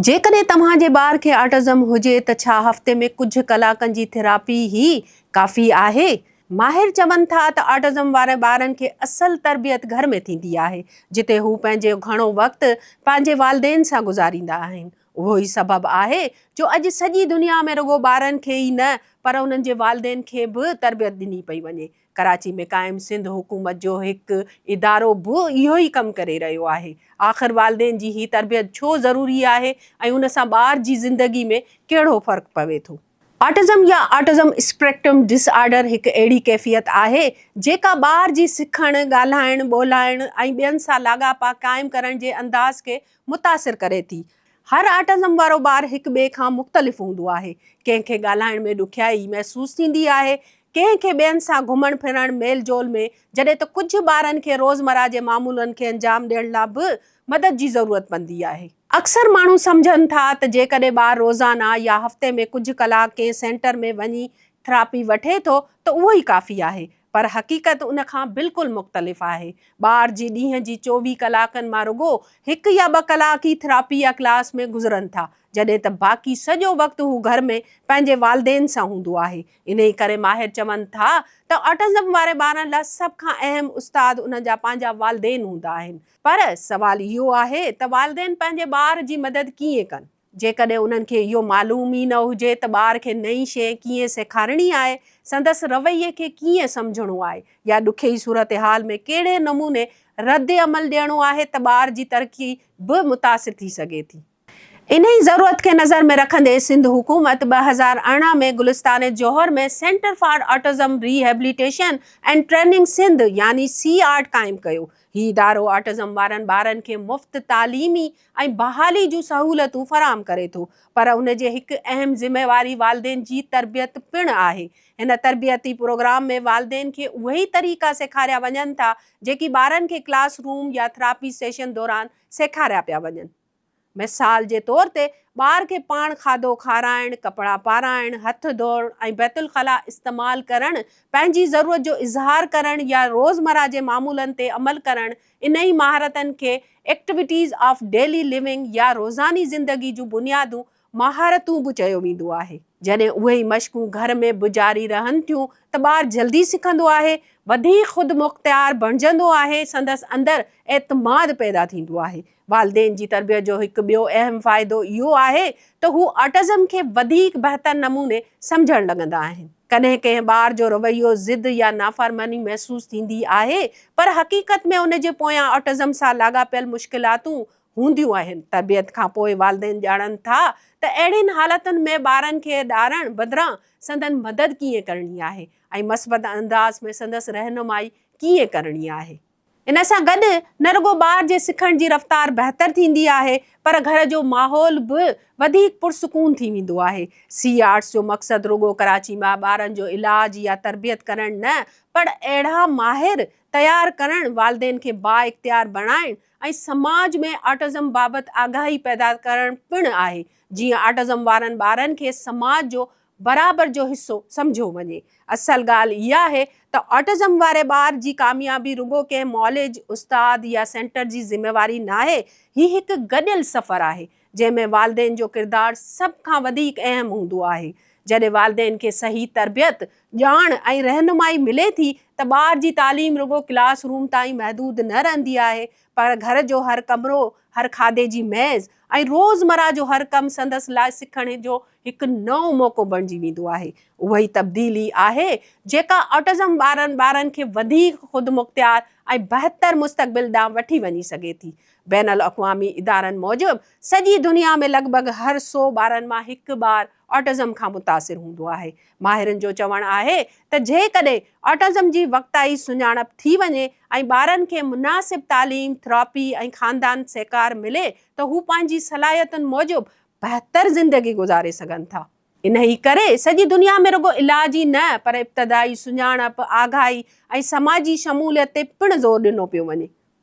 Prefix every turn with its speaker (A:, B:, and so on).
A: जेकॾहिं तव्हांजे ॿार खे ऑटिज़म हुजे त छा हफ़्ते में कुझु कलाकनि जी थेरापी ई काफ़ी आहे? माहिर चवनि था त ऑटिज़म वारे ॿारनि खे असल तरबियत घर में थींदी आहे, जिते हू पंहिंजो घणो वक़्तु पंहिंजे वालिदेन सां गुज़ारींदा आहिनि। उहो ई सबबु आहे जो अॼु सॼी दुनिया में रुॻो ॿारनि खे ई न पर उन्हनि जे वालिदेन खे बि तरबियत ॾिनी पई वञे। कराची में क़ाइमु सिंध हुकूमत जो हिकु इदारो बि इहो ई कमु करे रहियो आहे। आख़िर वालिदेन जी ही तरबियत छो ज़रूरी आहे ऐं उन सां ॿार जी ज़िंदगी में कहिड़ो फ़र्क़ु पवे थो? ऑटिज़म या ऑटिज़म स्पेक्ट्रम डिसऑर्डर हिकु अहिड़ी कैफ़ियत आहे जेका ॿार जी सिखणु, ॻाल्हाइणु, ॿोलाइणु ऐं ॿियनि सां लाॻापा क़ाइमु करण जे अंदाज़ खे मुतासिर करे थी। हर ऑटिज़म वारो ॿारु हिकु ॿिए खां मुख़्तलिफ़ हूंदो आहे। कंहिंखे ॻाल्हाइण में ॾुखियाई महसूसु थींदी आहे, कंहिंखे ॿियनि सां घुमण फिरण मेल जोल में, जॾहिं त कुझु ॿारनि खे रोज़मर्रा जे मामूलनि खे अंजाम ॾियण लाइ बि मदद जी ज़रूरत पवंदी आहे। अक्सर माण्हू सम्झनि था त जेकॾहिं ॿारु रोज़ाना या हफ़्ते में कुझु कलाक कंहिं सेंटर में वञी थेरापी वठे थो त उहो ई काफ़ी आहे, पर हक़ीक़त उन खां बिल्कुलु मुख़्तलिफ़ आहे। ॿार जी ॾींहं जी 24 कलाकनि मां रुॻो 1 या 2 कलाक ई थेरापी या क्लास में गुज़रनि था, जॾहिं त बाक़ी सॼो वक़्तु हू घर में पंहिंजे वालिदेन सां हूंदो आहे। इन ई करे माहिर चवनि था त ऑटिज़म वारे ॿारनि लाइ सभ खां अहम उस्ताद उन जा पंहिंजा वालिदेन हूंदा आहिनि। पर सवाल इहो आहे त वालिदेन पंहिंजे ॿार जी मदद कीअं कनि? जेकॾहिं उन्हनि खे इहो मालूम ई न हुजे त ॿार खे नई शइ कीअं सेखारणी आहे, संदसि रवैये खे कीअं सम्झणो आहे, या ॾुखियाई सूरत हाल में कहिड़े नमूने रद्द अमल ॾियणो आहे, त ॿार जी तरक़ी बि मुतासिर थी सघे थी। इन ई ज़रूरत खे नज़र में रखंदे सिंध हुकूमत 2018 में गुलिस्तान जौहर में centre for autism rehabilitation and training Sindh यानी CART क़ाइमु कयो। ही इदारो ऑटिज़म वारनि ॿारनि खे मुफ़्त तालीमी ऐं बहाली जूं सहूलियतूं फ़राहम करे थो, पर उन जे हिकु अहम ज़िम्मेवारी वालिदेन जी तरबियत पिणु आहे। हिन तरबियती प्रोग्राम में वालिदेन खे उहे ई तरीक़ा सेखारिया वञनि था जेकी ॿारनि खे क्लासरूम या थेरापी सेशन दौरान सेखारिया पिया वञनि। मिसाल जे तौर ते ॿार खे पाण खाधो खाराइणु, कपिड़ा पाराइणु, हथ धोइणु ऐं बैतुल ख़ला इस्तेमालु करणु, पंहिंजी ज़रूरत जो इज़हार करणु या रोज़मर्रा जे मामूलनि ते अमल करणु, इन ई महारतनि खे एक्टिविटीज़ ऑफ डेली लिविंग या रोज़ानी ज़िंदगी जूं बुनियादूं महारतूं बि चयो वेंदो आहे। जॾहिं उहे ई मश्क़ूं घर में बि जारी रहनि थियूं त ॿारु जल्दी सिखंदो आहे, वधीक ख़ुदि मुख़्तियार बणिजंदो आहे, संदसि अंदरि एतमाद पैदा थींदो आहे। वालिदेन जी तरबियत जो हिकु ॿियो अहम फ़ाइदो इहो आहे त हू ऑटिज़म खे वधीक बहितर नमूने सम्झणु लॻंदा आहिनि। कॾहिं कंहिं ॿार जो रवैयो ज़िद या नाफ़रमानी महसूसु थींदी आहे, पर हक़ीक़त में उन जे पोयां ऑटिज़म सां लाॻापियल मुश्किलातूं हूंदियूं आहिनि। तरबियत खां पोइ वालिदेन ॼाणनि था त अहिड़ियुनि हालतुनि में ॿारनि खे ॾारणु बदिरां संदनि मदद कीअं करणी आहे ऐं मस्बत अंदाज़ में संदसि रहनुमाई कीअं करणी आहे। इन सां गॾु न रुॻो ॿार जे सिखण जी रफ़्तार बहितर थींदी आहे, पर घर जो माहौल बि वधीक पुरसुकून थी वेंदो आहे। CART जो मक़सदु रुॻो कराची में ॿारनि जो इलाज या तरबियत करणु न, पर अहिड़ा माहिर तयारु करणु, वालिदेन खे बाइख्तियार बणाइणु ऐं समाज में ऑटिज़म बाबति आगाही पैदा करणु पिणु आहे, जीअं ऑटिज़म वारनि ॿारनि खे समाज जो बराबरि जो हिसो सम्झो वञे। असल ॻाल्हि इहा आहे त ऑटिज़म वारे ॿार जी कामयाबी रुॻो कंहिं मॉलेज, उस्ताद या सेंटर जी ज़िम्मेवारी न आहे। ही हिकु गॾियल सफ़र आहे जंहिंमें वालिदेन जो किरदारु सभ खां वधीक अहम हूंदो आहे। जॾहिं वालिदेन खे सही तरबियत, ॼाण ऐं रहनुमाई मिले थी त ॿार जी तालीम रुॻो क्लासरूम ताईं महदूद न रहंदी आहे, पर घर जो हर कमिरो, हर खाधे जी मेज़ ऐं रोज़मर्रा जो हर कमु संदसि लाइ सिखण जो हिकु नओं मौक़ो बणिजी वेंदो आहे। उहा ई तब्दीली आहे जेका ऑटिज़म ॿारनि खे वधीक ख़ुदि मुख़्तियार ऐं बहितर मुस्तक़बिल ॾांहुं वठी वञी सघे थी। बैनुल अक़वामी इदारनि मूजिबि सॼी दुनिया में लॻभॻि हर 100 ॿारनि मां हिकु ॿारु ऑटिज़म खां मुतासिर हूंदो आहे। माहिरनि जो चवणु आहे त जेकॾहिं ऑटिज़म जी वक़्ताई सुञाणप थी वञे ऐं ॿारनि खे मुनासिब तालीम, थेरापी ऐं ख़ानदान सहकार मिले त हू पंहिंजी सलाहियतुनि मूजिबि बहितर ज़िंदगी गुज़ारे सघनि था। इन ई करे सॼी दुनिया में रुॻो इलाज ई न, पर इब्तिदाई सुञाणप, आगाही ऐं समाजी शमूलियत ते पिणु ज़ोर ॾिनो पियो वञे।